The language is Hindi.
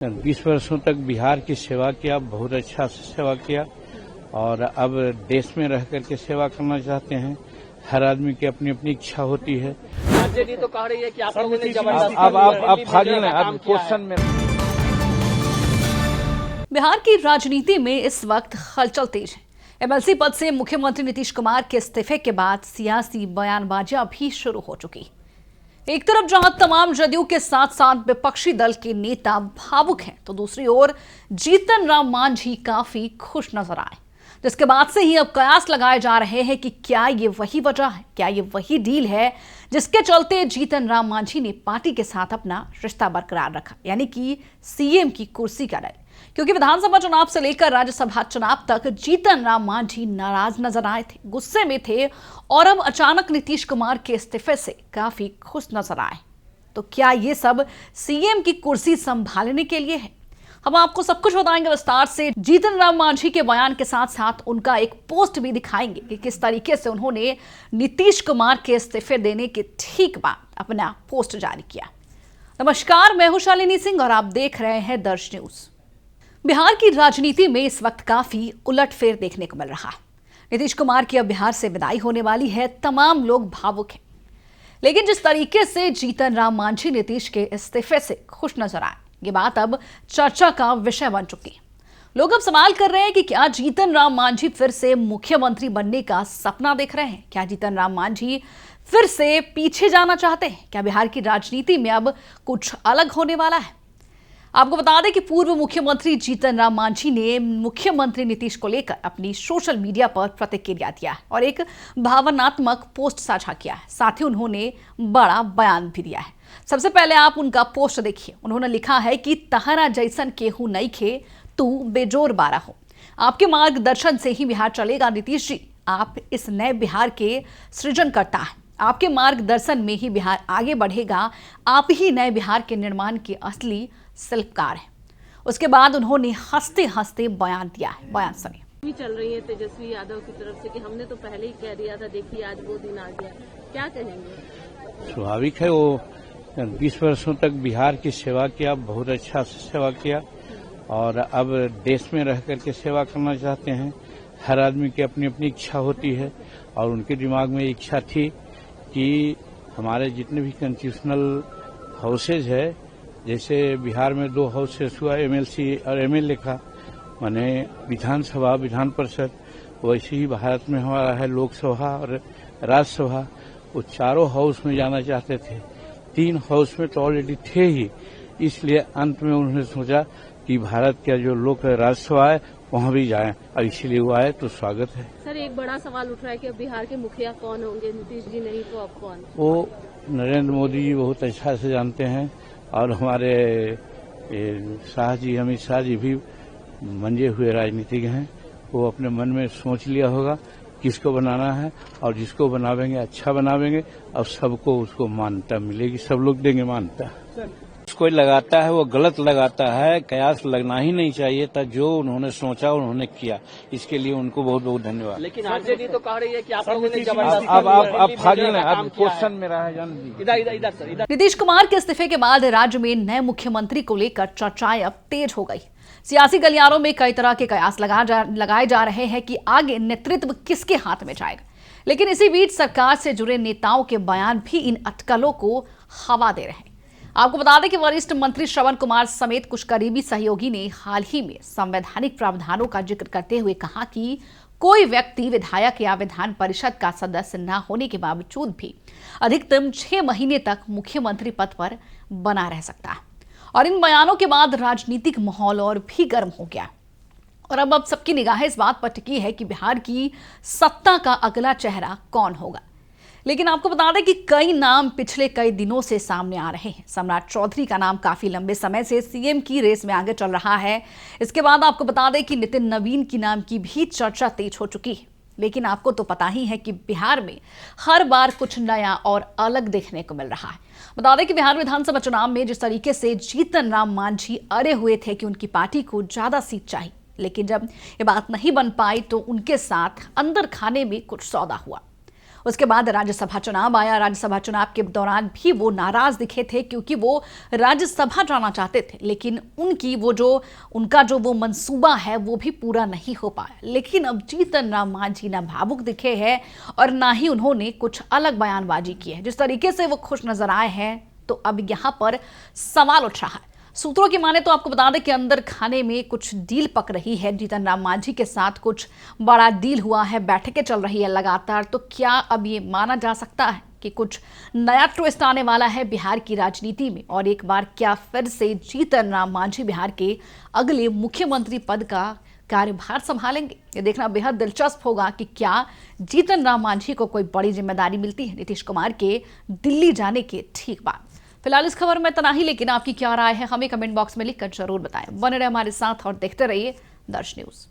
20 वर्षों तक बिहार की सेवा किया, बहुत अच्छा से सेवा किया और अब देश में रह करके सेवा करना चाहते हैं। हर आदमी की अपनी अपनी इच्छा होती है। आरजेडी तो कह रही है कि आप लोगों ने जबरदस्ती अब फाजिल है, अब क्वेश्चन में। बिहार की राजनीति में इस वक्त हलचल तेज है। एमएलसी पद से मुख्यमंत्री नीतीश कुमार के इस्तीफे के बाद सियासी बयानबाजियां भी शुरू हो चुकी। एक तरफ जहां तमाम जदयू के साथ साथ विपक्षी दल के नेता भावुक हैं, तो दूसरी ओर जीतन राम मांझी काफी खुश नजर आए, जिसके बाद से ही अब कयास लगाए जा रहे हैं कि क्या ये वही वजह है, क्या ये वही डील है जिसके चलते जीतन राम मांझी ने पार्टी के साथ अपना रिश्ता बरकरार रखा, यानी कि सीएम की कुर्सी का डर। क्योंकि विधानसभा चुनाव से लेकर राज्यसभा चुनाव तक जीतन राम मांझी नाराज नजर आए थे, गुस्से में थे और अब अचानक नीतीश कुमार के इस्तीफे से काफी खुश नजर आए। तो क्या ये सब सीएम की कुर्सी संभालने के लिए है? हम आपको सब कुछ बताएंगे विस्तार से। जीतन राम मांझी के बयान के साथ साथ उनका एक पोस्ट भी दिखाएंगे कि किस तरीके से उन्होंने नीतीश कुमार के इस्तीफे देने के ठीक बाद अपना पोस्ट जारी किया। नमस्कार, मैं हूं शालिनी सिंह और आप देख रहे हैं दर्श न्यूज। बिहार की राजनीति में इस वक्त काफी उलटफेर देखने को मिल रहा है। नीतीश कुमार की अब बिहार से विदाई होने वाली है, तमाम लोग भावुक हैं, लेकिन जिस तरीके से जीतन राम मांझी नीतीश के इस्तीफे से खुश नजर आए, ये बात अब चर्चा का विषय बन चुकी है। लोग अब सवाल कर रहे हैं कि क्या जीतन राम मांझी फिर से मुख्यमंत्री बनने का सपना देख रहे हैं? क्या जीतन राम मांझी फिर से पीछे जाना चाहते हैं? क्या बिहार की राजनीति में अब कुछ अलग होने वाला है? आपको बता दें कि पूर्व मुख्यमंत्री जीतन राम मांझी ने मुख्यमंत्री नीतीश को लेकर अपनी सोशल मीडिया पर प्रतिक्रिया दिया है और एक भावनात्मक पोस्ट साझा किया है। साथ ही उन्होंने बड़ा बयान भी दिया है। सबसे पहले आप उनका पोस्ट देखिए। उन्होंने लिखा है कि तहरा जैसन केहू नइखे, तू बेजोर बारा हो। आपके मार्गदर्शन से ही बिहार चलेगा नीतीश जी। आप इस नए बिहार के सृजन करता है। आपके मार्गदर्शन में ही बिहार आगे बढ़ेगा। आप ही नए बिहार के निर्माण के असली शिल्पकार है। उसके बाद उन्होंने हंसते हंसते बयान दिया है। बयान सुनिए। भी चल रही है तेजस्वी यादव की तरफ से कि हमने तो पहले ही कह दिया था, देखिए आज वो दिन आ गया, क्या कहेंगे? स्वाभाविक है, वो 20 वर्षों तक बिहार की सेवा किया, बहुत अच्छा से सेवा किया और अब देश में रह करके सेवा करना चाहते हैं। हर आदमी की अपनी अपनी इच्छा होती है और उनके दिमाग में इच्छा थी कि हमारे जितने भी कॉन्स्टिट्यूशनल हाउसेज है, जैसे बिहार में 2 हाउसेस हुआ, एमएलसी और एमएलए का, माने विधानसभा विधान परिषद, वैसे ही भारत में हमारा है लोकसभा और राज्यसभा। वो चारों हाउस में जाना चाहते थे। 3 हाउस में तो ऑलरेडी थे ही, इसलिए अंत में उन्होंने सोचा कि भारत का जो लोक राज्यसभा है वहां भी जाएं और इसीलिए वो आए, तो स्वागत है। सर, एक बड़ा सवाल उठ रहा है कि अब बिहार के मुखिया कौन होंगे? नीतीश जी नहीं तो अब कौन? वो नरेंद्र मोदी जी बहुत अच्छा से जानते हैं और हमारे शाह जी, अमित शाह जी भी मंजे हुए राजनीतिज्ञ हैं। वो अपने मन में सोच लिया होगा किसको बनाना है और जिसको बनावेंगे अच्छा बनावेंगे और सबको उसको मान्यता मिलेगी, सब लोग देंगे मान्यता। कोई लगाता है वो गलत लगाता है, कयास लगना ही नहीं चाहिए था। जो उन्होंने सोचा उन्होंने किया, इसके लिए उनको बहुत बहुत धन्यवाद। लेकिन आरजेडी तो कह रही है कि आप लोगों ने जबरदस्ती अब फाजिल है, अब क्वेश्चन में रहा है जान। इधर सर। नीतीश कुमार के इस्तीफे के बाद राज्य में नए मुख्यमंत्री को लेकर चर्चाएं अब तेज हो गई। सियासी गलियारों में कई तरह के कयास लगाए जा रहे हैं कि आगे नेतृत्व किसके हाथ में जाएगा। लेकिन इसी बीच सरकार से जुड़े नेताओं के बयान भी इन अटकलों को हवा दे रहे हैं। आपको बता दें कि वरिष्ठ मंत्री श्रवण कुमार समेत कुछ करीबी सहयोगी ने हाल ही में संवैधानिक प्रावधानों का जिक्र करते हुए कहा कि कोई व्यक्ति विधायक या विधान परिषद का सदस्य न होने के बावजूद भी अधिकतम 6 महीने तक मुख्यमंत्री पद पर बना रह सकता है। और इन बयानों के बाद राजनीतिक माहौल और भी गर्म हो गया और अब सबकी निगाहें इस बात पर टिकी है कि बिहार की सत्ता का अगला चेहरा कौन होगा। लेकिन आपको बता दें कि कई नाम पिछले कई दिनों से सामने आ रहे हैं। सम्राट चौधरी का नाम काफी लंबे समय से सीएम की रेस में आगे चल रहा है। इसके बाद आपको बता दें कि नितिन नवीन की नाम की भी चर्चा तेज हो चुकी है। लेकिन आपको तो पता ही है कि बिहार में हर बार कुछ नया और अलग देखने को मिल रहा है। बता दें कि बिहार विधानसभा चुनाव में जिस तरीके से जीतन राम मांझी अड़े हुए थे कि उनकी पार्टी को ज्यादा सीट चाहिए, लेकिन जब ये बात नहीं बन पाई तो उनके साथ अंदर खाने में कुछ सौदा हुआ। उसके बाद राज्यसभा चुनाव आया। राज्यसभा चुनाव के दौरान भी वो नाराज दिखे थे क्योंकि वो राज्यसभा जाना चाहते थे, लेकिन उनका जो वो मंसूबा है वो भी पूरा नहीं हो पाया। लेकिन अब जीतन राम मांझी ना भावुक दिखे हैं और ना ही उन्होंने कुछ अलग बयानबाजी की है। जिस तरीके से वो खुश नजर आए हैं, तो अब यहाँ पर सवाल उठ रहा है। सूत्रों की माने तो आपको बता दें कि अंदर खाने में कुछ डील पक रही है। जीतन राम मांझी के साथ कुछ बड़ा डील हुआ है, बैठकें चल रही है लगातार। तो क्या अब ये माना जा सकता है कि कुछ नया ट्विस्ट आने वाला है बिहार की राजनीति में, और एक बार क्या फिर से जीतन राम मांझी बिहार के अगले मुख्यमंत्री पद का कार्यभार संभालेंगे? ये देखना बेहद दिलचस्प होगा कि क्या जीतन राम मांझी को कोई बड़ी जिम्मेदारी मिलती है नीतीश कुमार के दिल्ली जाने के ठीक बाद। फिलहाल इस खबर में इतना ही, लेकिन आपकी क्या राय है हमें कमेंट बॉक्स में लिखकर जरूर बताएं। बने रहे हमारे साथ और देखते रहिए दर्श न्यूज।